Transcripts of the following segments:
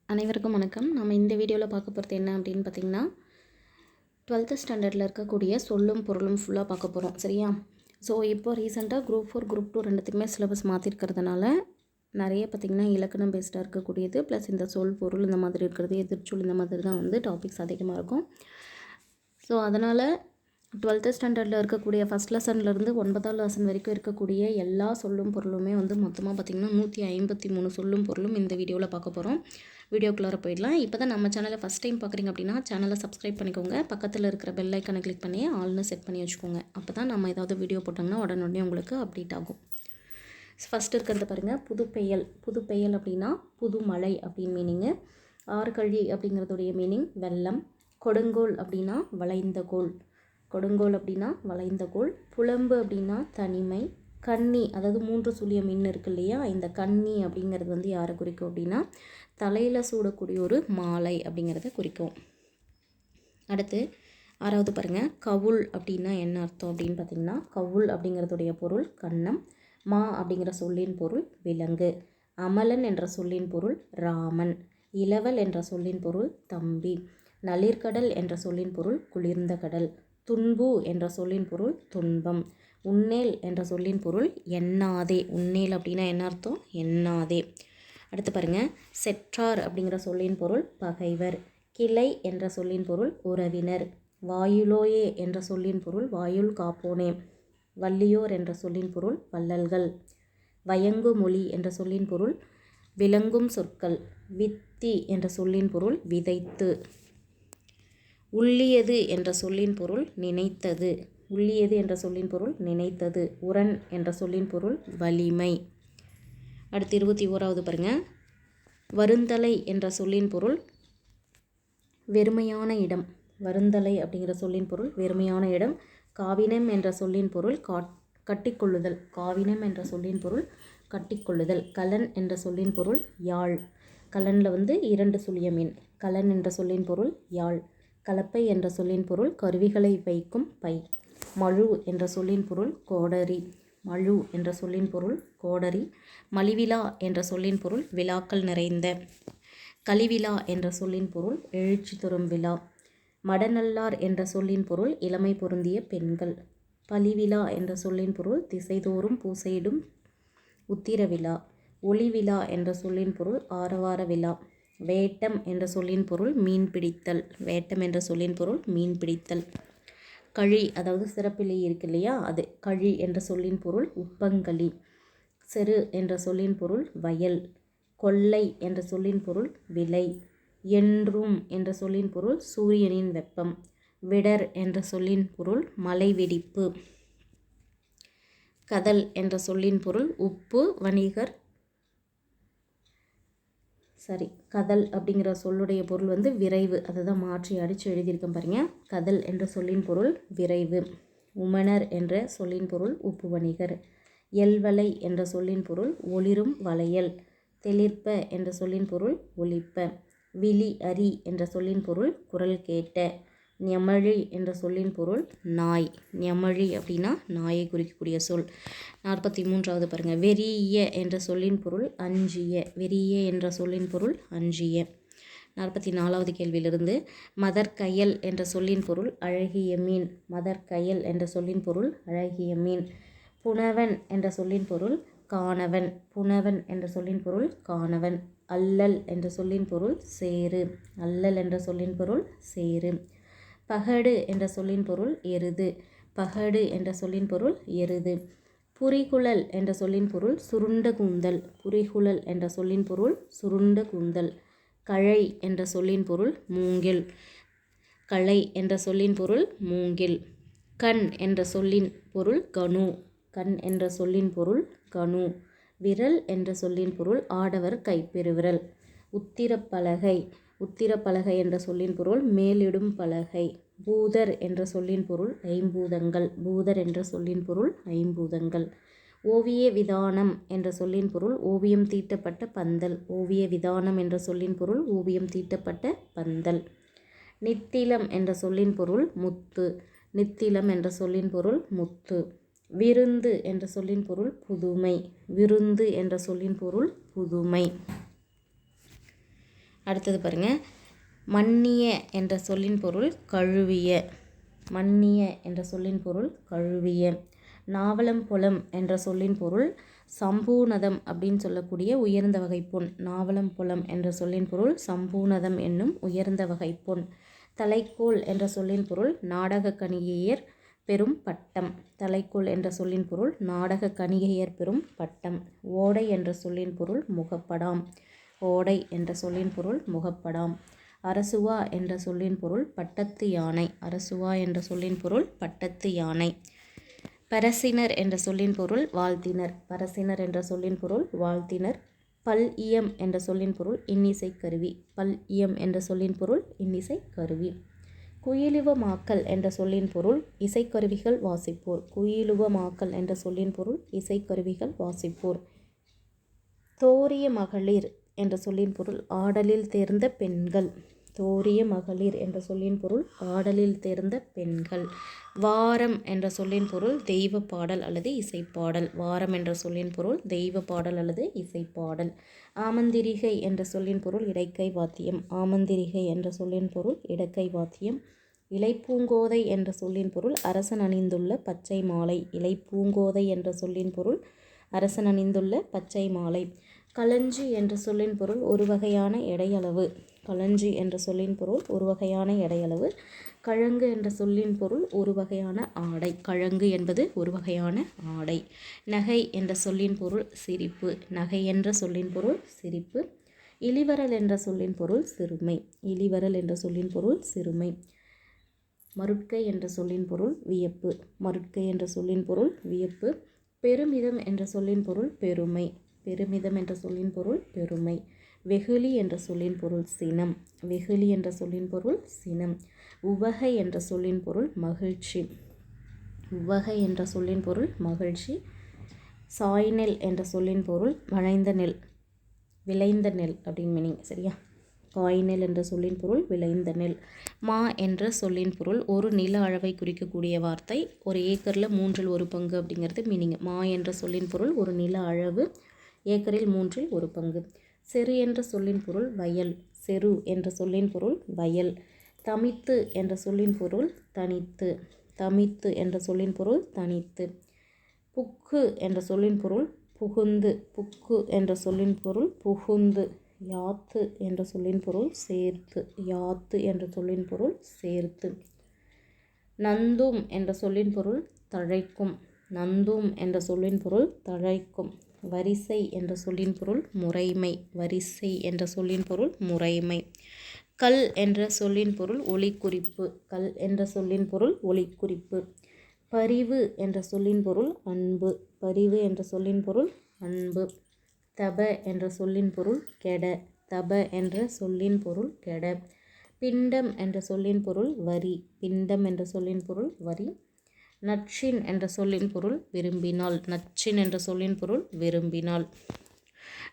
அனைவருக்கும் வணக்கம். நம்ம இந்த வீடியோவில் பார்க்க போகிறது என்ன அப்படின்னு பார்த்தீங்கன்னா 12th ஸ்டாண்டர்டில் இருக்கக்கூடிய சொல்லும் பொருளும் ஃபுல்லாக பார்க்க போகிறோம். சரியா? ஸோ இப்போ ரீசெண்டாக குரூப் 4 குரூப் 2 ரெண்டுத்துக்குமே சிலபஸ் மாற்றிருக்கிறதுனால நிறைய பார்த்திங்கன்னா இலக்கணம் பேஸ்டாக இருக்கக்கூடியது ப்ளஸ் இந்த சொல் பொருள் இந்த மாதிரி இருக்கிறது, எதிர்ச்சொல் இந்த மாதிரி தான் வந்து டாபிக்ஸ் அதிகமாக இருக்கும். ஸோ அதனால் 12th ஸ்டாண்டர்டில் இருக்கக்கூடிய ஃபஸ்ட் லெசன்லேருந்து 9வது லெசன் வரைக்கும் இருக்கக்கூடிய எல்லா சொல்லும் பொருளுமே வந்து மொத்தமாக பார்த்திங்கன்னா 153 சொல்லும் பொருளும் இந்த வீடியோவில் பார்க்க போகிறோம். வீடியோக்குள்ளார போயிடலாம். இப்போ தான் நம்ம சேனலை ஃபஸ்ட் டைம் பார்க்குறீங்க அப்படின்னா சேனலை சப்ஸ்கிரைப் பண்ணிக்கோங்க. பக்கத்தில் இருக்கிற பெல் ஐக்கனை கிளிக் பண்ணி ஆல்னு செட் பண்ணி வச்சுக்கோங்க. அப்போ தான் நம்ம ஏதாவது வீடியோ போட்டோம்னா உடனே உங்களுக்கு அப்டேட் ஆகும். ஃபஸ்ட் இருக்கிறத பாருங்கள், புதுப்பெயல். புதுப்பெயல் அப்படின்னா புதுமலை அப்படின்னு மீனிங்கு. ஆறுகழி அப்படிங்கிறதுடைய மீனிங் வெள்ளம். கொடுங்கோல் அப்படின்னா வளைந்த கோல். கொடுங்கோல் அப்படின்னா வளைந்த கோல். புலம்பு அப்படின்னா தனிமை. கன்னி, அதாவது 3 சுழிய மீன் இருக்கு இல்லையா, இந்த கன்னி அப்படிங்கிறது வந்து யாரை குறிக்கும் அப்படின்னா தலையில் சூடக்கூடிய ஒரு மாலை அப்படிங்கிறத குறிக்கும். அடுத்து 6வது பாருங்கள், கவுள் அப்படின்னா என்ன அர்த்தம் அப்படின்னு பார்த்திங்கன்னா கவுள் அப்படிங்கிறதுடைய பொருள் கன்னம். மா அப்படிங்கிற சொல்லின் பொருள் விலங்கு. அமலன் என்ற சொல்லின் பொருள் ராமன். இளவல் என்ற சொல்லின் பொருள் தம்பி. நளிர்கடல் என்ற சொல்லின் பொருள் குளிர்ந்த கடல். துன்பு என்ற சொல்லின் பொருள் துன்பம். உன்னேல் என்ற சொல்லின் பொருள் எண்ணாதே. உன்னேல் அப்படின்னா என்ன அர்த்தம்? எண்ணாதே. அடுத்து பாருங்கள், செற்றார் அப்படிங்கிற சொல்லின் பொருள் பகைவர். கிளை என்ற சொல்லின் பொருள் உறவினர். வாயுலோயே என்ற சொல்லின் பொருள் வாயுள் காப்போனே. வள்ளியோர் என்ற சொல்லின் பொருள் வள்ளல்கள். வயங்கு மொழி என்ற சொல்லின் பொருள் விளங்கும் சொற்கள். வித்தி என்ற சொல்லின் பொருள் விதைத்து. உள்ளியது என்ற சொல்லின் பொருள் நினைத்தது. உள்ளியது என்ற சொல்லின் பொருள் நினைத்தது. உரன் என்ற சொல்லின் பொருள் வலிமை. அடுத்து 21வது பாருங்கள், வருந்தலை என்ற சொல்லின் பொருள் வெறுமையான இடம். வருந்தலை அப்படிங்கிற சொல்லின் பொருள் வெறுமையான இடம். காவினம் என்ற சொல்லின் பொருள் கட்டிக்கொள்ளுதல். காவினம் என்ற சொல்லின் பொருள் கட்டிக்கொள்ளுதல். கலன் என்ற சொல்லின் பொருள் யாழ். கலனில் வந்து 2 சுழிய மீன். கலன் என்ற சொல்லின் பொருள் யாழ். கலப்பை என்ற சொல்லின் பொருள் கருவிகளை வைக்கும் பை. மழு என்ற சொல்லின் பொருள் கோடரி. மழு என்ற சொல்லின் பொருள் கோடரி. மலிவிழா என்ற சொல்லின் பொருள் விழாக்கள் நிறைந்த. கலிவிழா என்ற சொல்லின் பொருள் எழுச்சி தரும் விழா. மடநல்லார் என்ற சொல்லின் பொருள் இளமை பொருந்திய பெண்கள். பலிவிழா என்ற சொல்லின் பொருள் திசைதோறும் பூசையிடும் உத்திர விழா. ஒளிவிழா என்ற சொல்லின் பொருள் ஆரவார விழா. வேட்டம் என்ற சொல்லின் பொருள் மீன் பிடித்தல். வேட்டம் என்ற சொல்லின் பொருள் மீன் பிடித்தல். கழி, அதாவது சிறப்பிலை இருக்கு இல்லையா, அது. கழி என்ற சொல்லின் பொருள் உப்பங்களி. செரு என்ற சொல்லின் பொருள் வயல். கொல்லை என்ற சொல்லின் பொருள் விலை. என்றும் என்ற சொல்லின் பொருள் சூரியனின் வெப்பம். விடர் என்ற சொல்லின் பொருள் மலை வெடிப்பு. கதல் என்ற சொல்லின் பொருள் உப்பு வணிகர். கதல் அப்படிங்கிற சொல்லுடைய பொருள் வந்து விரைவு. அதை தான் மாற்றி அடித்து எழுதியிருக்கேன் பாருங்க. கதல் என்ற சொல்லின் பொருள் விரைவு. உமணர் என்ற சொல்லின் பொருள் உப்பு வணிகர். எல்வலை என்ற சொல்லின் பொருள் ஒளிரும் வளையல். தெளிர்ப்ப என்ற சொல்லின் பொருள் ஒளிப்ப. விழி அரி என்ற சொல்லின் பொருள் குரல் கேட்ட. ஞமழி என்ற சொல்லின் பொருள் நாய். ஞமழி அப்படின்னா நாயை குறிக்கக்கூடிய சொல். 43வது பாருங்கள், வெறிய என்ற சொல்லின் பொருள் அஞ்சிய. வெறிய என்ற சொல்லின் பொருள் அஞ்சிய. 44வது கேள்வியிலிருந்து, மதற்கயல் என்ற சொல்லின் பொருள் அழகிய மீன். மதற்கயல் என்ற சொல்லின் பொருள் அழகிய மீன். புனவன் என்ற சொல்லின் பொருள் காணவன். புனவன் என்ற சொல்லின் பொருள் காணவன். அல்லல் என்ற சொல்லின் பொருள் சேறு. அல்லல் என்ற சொல்லின் பொருள் சேறு. பகடு என்ற சொல்லின் பொருள் எருது. பகடு என்ற சொல்லின் பொருள் எருது. புரிகுழல் என்ற சொல்லின் பொருள் சுருண்ட கூந்தல். புரிகுழல் என்ற சொல்லின் பொருள் சுருண்ட கூந்தல். கழை என்ற சொல்லின் பொருள் மூங்கில். களை என்ற சொல்லின் பொருள் மூங்கில். கண் என்ற சொல்லின் பொருள் கணு. கண் என்ற சொல்லின் பொருள் கணு. விரல் என்ற சொல்லின் பொருள் ஆடவர் கைப்பெருவிரல். உத்திரப்பலகை. உத்திரப்பலகை என்ற சொல்லின் பொருள் மேலிடும் பலகை. பூதர் என்ற சொல்லின் பொருள் ஐம்பூதங்கள். பூதர் என்ற சொல்லின் பொருள் ஐம்பூதங்கள். ஓவிய விதானம் என்ற சொல்லின் பொருள் ஓவியம் தீட்டப்பட்ட பந்தல். ஓவிய விதானம் என்ற சொல்லின் பொருள் ஓவியம் தீட்டப்பட்ட பந்தல். நித்திலம் என்ற சொல்லின் பொருள் முத்து. நித்திலம் என்ற சொல்லின் பொருள் முத்து. விருந்து என்ற சொல்லின் பொருள் புதுமை. விருந்து என்ற சொல்லின் பொருள் புதுமை. அடுத்தது பாருங்கள், மன்னிய என்ற சொல்லின் பொருள் கழுவிய. மன்னிய என்ற சொல்லின் பொருள் கழுவிய. நாவலம் புலம் என்ற சொல்லின் பொருள் சம்பூநதம் அப்படின்னு சொல்லக்கூடிய உயர்ந்த வகை பொன். நாவலம் புலம் என்ற சொல்லின் பொருள் சம்பூநதம் என்னும் உயர்ந்த வகை பொன். தலைக்கோல் என்ற சொல்லின் பொருள் நாடக கணிகையர் பெரும் பட்டம். தலைக்கோல் என்ற சொல்லின் பொருள் நாடக கணிகையர் பெரும் பட்டம். ஓடை என்ற சொல்லின் பொருள் முகப்படாம். ஓடை என்ற சொல்லின் பொருள் முகப்படாம். அரசுவா என்ற சொல்லின் பொருள் பட்டத்து யானை. அரசுவா என்ற சொல்லின் பொருள் பட்டத்து யானை. பரசினர் என்ற சொல்லின் பொருள் வாழ்த்தினர். பரசினர் என்ற சொல்லின் பொருள் வாழ்த்தினர். பல் இயம் என்ற சொல்லின் பொருள் இன்னிசை கருவி. பல் இயம் என்ற சொல்லின் பொருள் இன்னிசை கருவி. குயிலுவமாக்கல் என்ற சொல்லின் பொருள் இசைக்கருவிகள் வாசிப்போர். குயிலுவமாக்கல் என்ற சொல்லின் பொருள் இசைக்கருவிகள் வாசிப்போர். தோரிய மகளிர் என்ற சொல்லின் பொருள் ஆடலில் தேர்ந்த பெண்கள். தோரிய மகளிர் என்ற சொல்லின் பொருள் ஆடலில் தேர்ந்த பெண்கள். வாரம் என்ற சொல்லின் பொருள் தெய்வ பாடல் அல்லது இசைப்பாடல். வாரம் என்ற சொல்லின் பொருள் தெய்வ பாடல் அல்லது இசைப்பாடல். ஆமந்திரிகை என்ற சொல்லின் பொருள் இடக்கை வாத்தியம். ஆமந்திரிகை என்ற சொல்லின் பொருள் இடக்கை வாத்தியம். இலைப்பூங்கோதை என்ற சொல்லின் பொருள் அரசன் அணிந்துள்ள பச்சை மாலை. இலைப்பூங்கோதை என்ற சொல்லின் பொருள் அரசன் அணிந்துள்ள பச்சை மாலை. களஞ்சி என்ற சொல்லின் பொருள் ஒரு வகையான எடையளவு. களஞ்சி என்ற சொல்லின் பொருள் ஒரு வகையான எடையளவு. கழங்கு என்ற சொல்லின் பொருள் ஒரு வகையான ஆடை. கழங்கு என்பது ஒரு வகையான ஆடை. நகை என்ற சொல்லின் பொருள் சிரிப்பு. நகை என்ற சொல்லின் பொருள் சிரிப்பு. இளிவரல் என்ற சொல்லின் பொருள் சிறுமை. இளிவரல் என்ற சொல்லின் பொருள் சிறுமை. மருட்கை என்ற சொல்லின் பொருள் வியப்பு. மருட்கை என்ற சொல்லின் பொருள் வியப்பு. பெருமிதம் என்ற சொல்லின் பொருள் பெருமை. பெருமிதம் என்ற சொல்லின் பொருள் பெருமை. வெகுளி என்ற சொல்லின் பொருள் சினம். வெகுளி என்ற சொல்லின் பொருள் சினம். உவகை என்ற சொல்லின் பொருள் மகிழ்ச்சி. உவகை என்ற சொல்லின் பொருள் மகிழ்ச்சி. சாய்நெல் என்ற சொல்லின் பொருள் வளைந்த நெல், விளைந்த நெல் அப்படின்னு மீனிங். சரியா? காய்நெல் என்ற சொல்லின் பொருள் விளைந்த நெல். மா என்ற சொல்லின் பொருள் ஒரு நில அளவை குறிக்கக்கூடிய வார்த்தை. ஒரு ஏக்கரில் 1/3 அப்படிங்கிறது மீனிங். மா என்ற சொல்லின் பொருள் ஒரு நில அளவு, ஏக்கரில் 1/3. செரு என்ற சொல்லின் பொருள் வயல். செரு என்ற சொல்லின் பொருள் வயல். தமித்து என்ற சொல்லின் பொருள் தனித்து. தமித்து என்ற சொல்லின் பொருள் தனித்து. புக்கு என்ற சொல்லின் பொருள் புகுந்து. புக்கு என்ற சொல்லின் பொருள் புகுந்து. யாத்து என்ற சொல்லின் பொருள் சேர்த்து. யாத்து என்ற சொல்லின் பொருள் சேர்த்து. நந்தும் என்ற சொல்லின் பொருள் தழைக்கும். நந்தும் என்ற சொல்லின் பொருள் தழைக்கும். வரிசை என்ற சொல்லின் பொருள் முறைமை. வரிசை என்ற சொல்லின் பொருள் முறைமை. கல் என்ற சொல்லின் பொருள் ஒளிக்குறிப்பு. கல் என்ற சொல்லின் பொருள் ஒளிக்குறிப்பு. பரிவு என்ற சொல்லின் பொருள் அன்பு. பரிவு என்ற சொல்லின் பொருள் அன்பு. தப என்ற சொல்லின் பொருள் கெட. தப என்ற சொல்லின் பொருள் கெட. பிண்டம் என்ற சொல்லின் பொருள் வரி. பிண்டம் என்ற சொல்லின் பொருள் வரி. நச்சின் என்ற சொல்லின் பொருள் விரும்பினால். நச்சின் என்ற சொல்லின் பொருள் விரும்பினால்.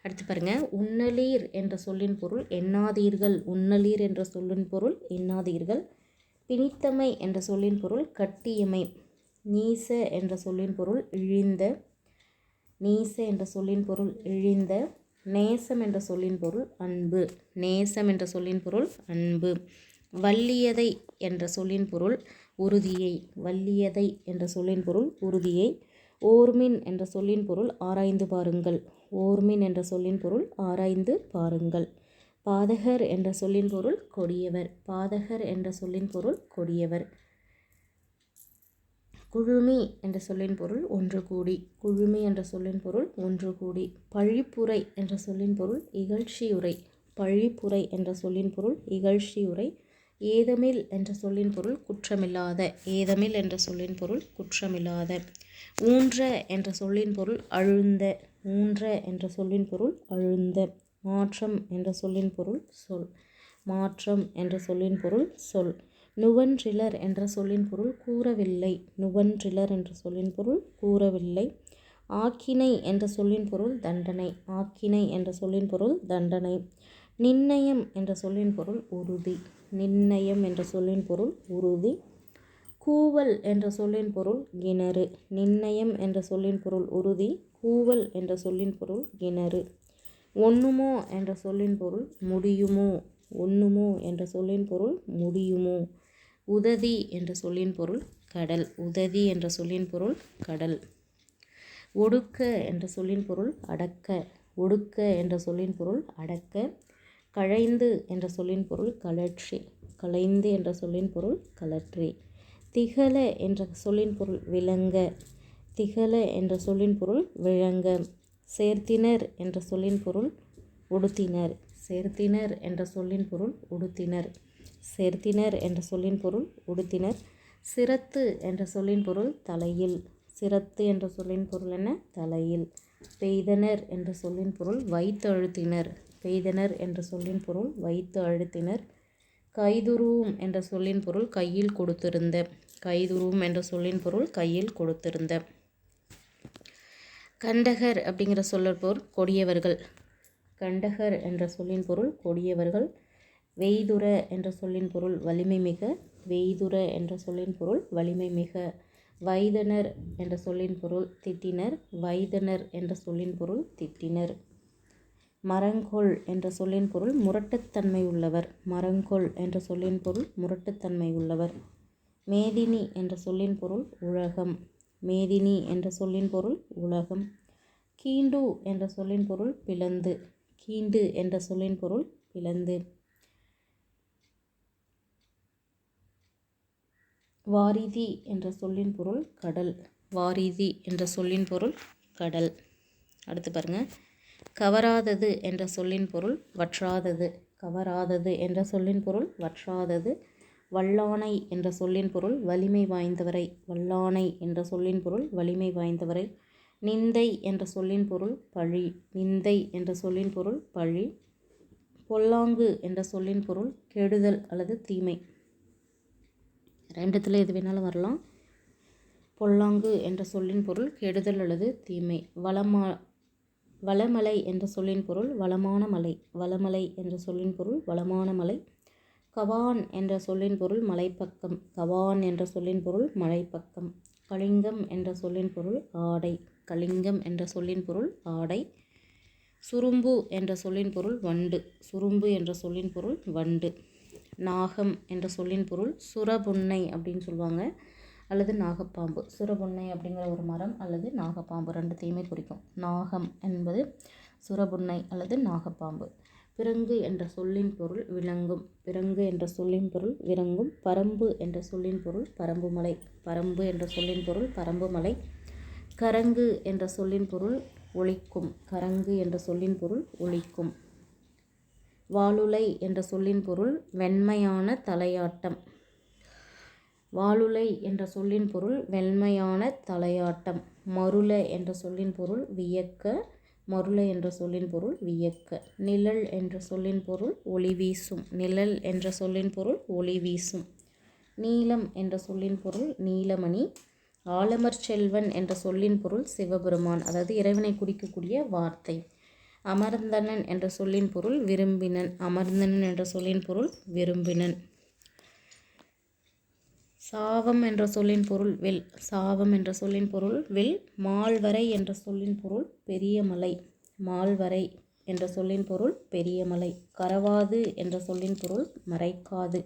அடுத்து பாருங்க, உன்னலீர் என்ற சொல்லின் பொருள் எண்ணாதீர்கள். உன்னலீர் என்ற சொல்லின் பொருள் எண்ணாதீர்கள். பிணித்தமை என்ற சொல்லின் பொருள் கட்டியமை. நீச என்ற சொல்லின் பொருள் இழிந்த. நீச என்ற சொல்லின் பொருள் இழிந்த. நேசம் என்ற சொல்லின் பொருள் அன்பு. நேசம் என்ற சொல்லின் பொருள் அன்பு. வல்லியதை என்ற சொல்லின் பொருள் உறுதியை. வல்லியதை என்ற சொல்லின் பொருள் உறுதியை. ஓர்மின் என்ற சொல்லின் பொருள் ஆராய்ந்து பாருங்கள். ஓர்மின் என்ற சொல்லின் பொருள் ஆராய்ந்து பாருங்கள். பாதகர் என்ற சொல்லின் பொருள் கொடியவர். பாதகர் என்ற சொல்லின் பொருள் கொடியவர். குழுமி என்ற சொல்லின் பொருள் ஒன்று கூடி. குழுமி என்ற சொல்லின் பொருள் ஒன்று கூடி. பழிப்புரை என்ற சொல்லின் பொருள் இகழ்ச்சியுரை. பழிப்புரை என்ற சொல்லின் பொருள் இகழ்ச்சியுரை. ஏதமில் என்ற சொல்லின் பொருள் குற்றமில்லாத. ஏதமில் என்ற சொல்லின் பொருள் குற்றமில்லாத. ஊன்ற என்ற சொல்லின் பொருள் அழுந்த. ஊன்ற என்ற சொல்லின் பொருள் அழுந்த. மாற்றம் என்ற சொல்லின் பொருள் சொல். மாற்றம் என்ற சொல்லின் பொருள் சொல். நுவன்றிலர் என்ற சொல்லின் பொருள் கூறவில்லை. நுவன்றிலர் என்ற சொல்லின் பொருள் கூறவில்லை. ஆக்கினை என்ற சொல்லின் பொருள் தண்டனை. ஆக்கினை என்ற சொல்லின் பொருள் தண்டனை. நிர்ணயம் என்ற சொல்லின் பொருள் உறுதி. நிர்ணயம் என்ற சொல்லின் பொருள் உறுதி. கூவல் என்ற சொல்லின் பொருள் கிணறு. நிர்ணயம் என்ற சொல்லின் பொருள் உறுதி. கூவல் என்ற சொல்லின் பொருள் கிணறு. ஒண்ணுமோ என்ற சொல்லின் பொருள் முடியுமோ. ஒண்ணுமோ என்ற சொல்லின் பொருள் முடியுமோ. உததி என்ற சொல்லின் பொருள் கடல். உததி என்ற சொல்லின் பொருள் கடல். ஒடுக்க என்ற சொல்லின் பொருள் அடக்க. ஒடுக்க என்ற சொல்லின் பொருள் அடக்க. களைந்து என்ற சொல்லின் பொருள் கழற்றி. களைந்து என்ற சொல்லின் பொருள் கழற்றி. திகழ என்ற சொல்லின் பொருள் விளங்க. திகழ என்ற சொல்லின் பொருள் விளங்க. சேர்த்தினர் என்ற சொல்லின் பொருள் உடுத்தினர். சேர்த்தினர் என்ற சொல்லின் பொருள் உடுத்தினர். சேர்த்தினர் என்ற சொல்லின் பொருள் உடுத்தினர். சிரத்து என்ற சொல்லின் பொருள் தலையில். சிரத்து என்ற சொல்லின் பொருள் என்ன? தலையில். பெய்தனர் என்ற சொல்லின் பொருள் வைத்து அழுத்தினர். பெய்தனர் என்ற சொல்லின் பொருள் வைத்து அழுத்தினர். கைதுருவும் என்ற சொல்லின் பொருள் கையில் கொடுத்திருந்த. கைதுருவும் என்ற சொல்லின் பொருள் கையில் கொடுத்திருந்த. கண்டகர் அப்படிங்கிற சொல்லற் பொருள் கொடியவர்கள். கண்டகர் என்ற சொல்லின் பொருள் கொடியவர்கள். வெய்துற என்ற சொல்லின் பொருள் வலிமை மிக. வெய்துற என்ற சொல்லின் பொருள் வலிமை மிக. வைதனர் என்ற சொல்லின் பொருள் திட்டினர். வைதனர் என்ற சொல்லின் பொருள் திட்டினர். மரங்கொள் என்ற சொல்லின் பொருள் முரட்டுத்தன்மை உள்ளவர். மரங்கொள் என்ற சொல்லின் பொருள் முரட்டுத்தன்மை உள்ளவர். மேதினி என்ற சொல்லின் பொருள் உலகம். மேதினி என்ற சொல்லின் பொருள் உலகம். கீண்டு என்ற சொல்லின் பொருள் பிளந்து. கீண்டு என்ற சொல்லின் பொருள் பிளந்து. வாரிதி என்ற சொல்லின் பொருள் கடல். வாரிதி என்ற சொல்லின் பொருள் கடல். அடுத்து பாருங்க. கவராதது என்ற சொல்லின் பொருள் வற்றாதது. கவராதது என்ற சொல்லின் பொருள் வற்றாதது. வல்லானை என்ற சொல்லின் பொருள் வலிமை வாய்ந்தவரை. வல்லானை என்ற சொல்லின் பொருள் வலிமை வாய்ந்தவரை. நிந்தை என்ற சொல்லின் பொருள் பழி. நிந்தை என்ற சொல்லின் பொருள் பழி. பொல்லாங்கு என்ற சொல்லின் பொருள் கெடுதல் அல்லது தீமை. ரெண்டுத்தில் எது வேணாலும் வரலாம். பொல்லாங்கு என்ற சொல்லின் பொருள் கெடுதல் அல்லது தீமை. வளமலை என்ற சொல்லின் பொருள் வளமான மலை. வளமலை என்ற சொல்லின் பொருள் வளமான மலை. கவான் என்ற சொல்லின் பொருள் மலைப்பக்கம். கவான் என்ற சொல்லின் பொருள் மலைப்பக்கம். கலிங்கம் என்ற சொல்லின் பொருள் ஆடை. கலிங்கம் என்ற சொல்லின் பொருள் ஆடை. சுரும்பு என்ற சொல்லின் பொருள் வண்டு. சுரும்பு என்ற சொல்லின் பொருள் வண்டு. நாகம் என்ற சொல்லின் பொருள் சுரபுன்னை அப்படின்னு சொல்லுவாங்க, அல்லது நாகப்பாம்பு. சுரபுன்னை அப்படிங்கிற ஒரு மரம் அல்லது நாகப்பாம்பு ரெண்டுத்தையுமே குறிக்கும். நாகம் என்பது சுரபுன்னை அல்லது நாகப்பாம்பு. பிறங்கு என்ற சொல்லின் பொருள் விளங்கும். பிறங்கு என்ற சொல்லின் பொருள் விளங்கும். பரம்பு என்ற சொல்லின் பொருள் பரம்புமலை. பரம்பு என்ற சொல்லின் பொருள் பரம்புமலை. கரங்கு என்ற சொல்லின் பொருள் ஒலிக்கும். கரங்கு என்ற சொல்லின் பொருள் ஒலிக்கும். வாளுலை என்ற சொல்லின் பொருள் வெண்மையான தலையாட்டம். வாளுலை என்ற சொல்லின் பொருள் வெண்மையான தலையாட்டம். மருள என்ற சொல்லின் பொருள் வியக்க. மருள என்ற சொல்லின் பொருள் வியக்க. நிழல் என்ற சொல்லின் பொருள் ஒளி வீசும். நிழல் என்ற சொல்லின் பொருள் ஒளி வீசும். நீலம் என்ற சொல்லின் பொருள் நீலமணி. ஆலமர் செல்வன் என்ற சொல்லின் பொருள் சிவபெருமான், அதாவது இறைவனை குறிக்கக்கூடிய வார்த்தை. அமர்ந்தனன் என்ற சொல்லின் பொருள் விரும்பினன். அமர்ந்தனன் என்ற சொல்லின் பொருள் விரும்பினன். சாவம் என்ற சொல்லின் பொருள் வில். சாவம் என்ற சொல்லின் பொருள் வில். மால்வரை என்ற சொல்லின் பொருள் பெரிய மலை. மால்வரை என்ற சொல்லின் பொருள் பெரிய மலை. கரவாது என்ற சொல்லின் பொருள் மறைக்காது.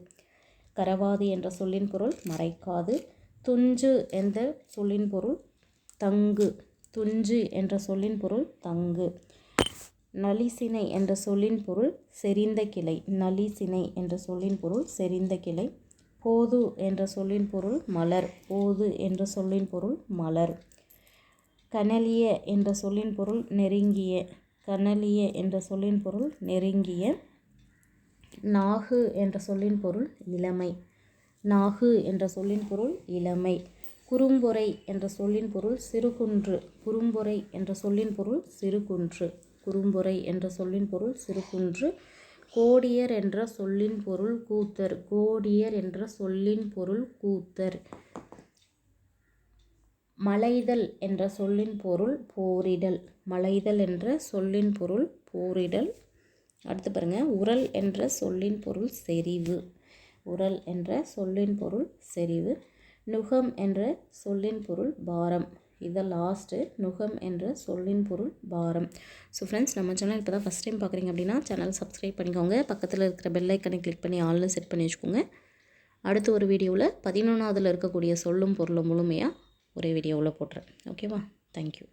கரவாது என்ற சொல்லின் பொருள் மறைக்காது. துஞ்சு என்ற சொல்லின் பொருள் தங்கு. துஞ்சு என்ற சொல்லின் பொருள் தங்கு. நளிசினை என்ற சொல்லின் பொருள் செறிந்த கிளை. நளிசினை என்ற சொல்லின் பொருள் செறிந்த கிளை. போது என்ற சொல்லின் பொருள் மலர். போது என்ற சொல்லின் பொருள் மலர். கனலிய என்ற சொல்லின் பொருள் நெருங்கிய. கனலிய என்ற சொல்லின் பொருள் நெருங்கிய. நாகு என்ற சொல்லின் பொருள் இளமை. நாகு என்ற சொல்லின் பொருள் இளமை. குறும்பொறை என்ற சொல்லின் பொருள் சிறுகுன்று. குறும்பொறை என்ற சொல்லின் பொருள் சிறுகுன்று. குறும்பொறை என்ற சொல்லின் பொருள் சிறுகுன்று. கோடியர் என்ற சொல்லின் பொருள் கூத்தர். கோடியர் என்ற சொல்லின் பொருள் கூத்தர். மலைதல் என்ற சொல்லின் பொருள் போரிடல். மலைதல் என்ற சொல்லின் பொருள் போரிடல். அடுத்து பாருங்க. உரல் என்ற சொல்லின் பொருள் செறிவு. உரல் என்ற சொல்லின் பொருள் செறிவு. நுகம் என்ற சொல்லின் பொருள் பாரம். இது லாஸ்ட்டு. நுகம் என்ற சொல்லின் பொருள் பாரம். ஸோ ஃப்ரெண்ட்ஸ், நம்ம சேனல் இப்போ தான் ஃபஸ்ட் டைம் பார்க்குறீங்க அப்படின்னா சேனல் சப்ஸ்கிரைப் பண்ணிக்கோங்க. பக்கத்தில் இருக்கிற பெல் ஐக்கனை கிளிக் பண்ணி ஆல்னு செட் பண்ணி வச்சுக்கோங்க. அடுத்த ஒரு வீடியோவில் 11ஆவதில் இருக்கக்கூடிய சொல்லும் பொருளும் முழுமையாக ஒரே வீடியோவில் போட்டுறேன். ஓகேவா? தேங்க்யூ.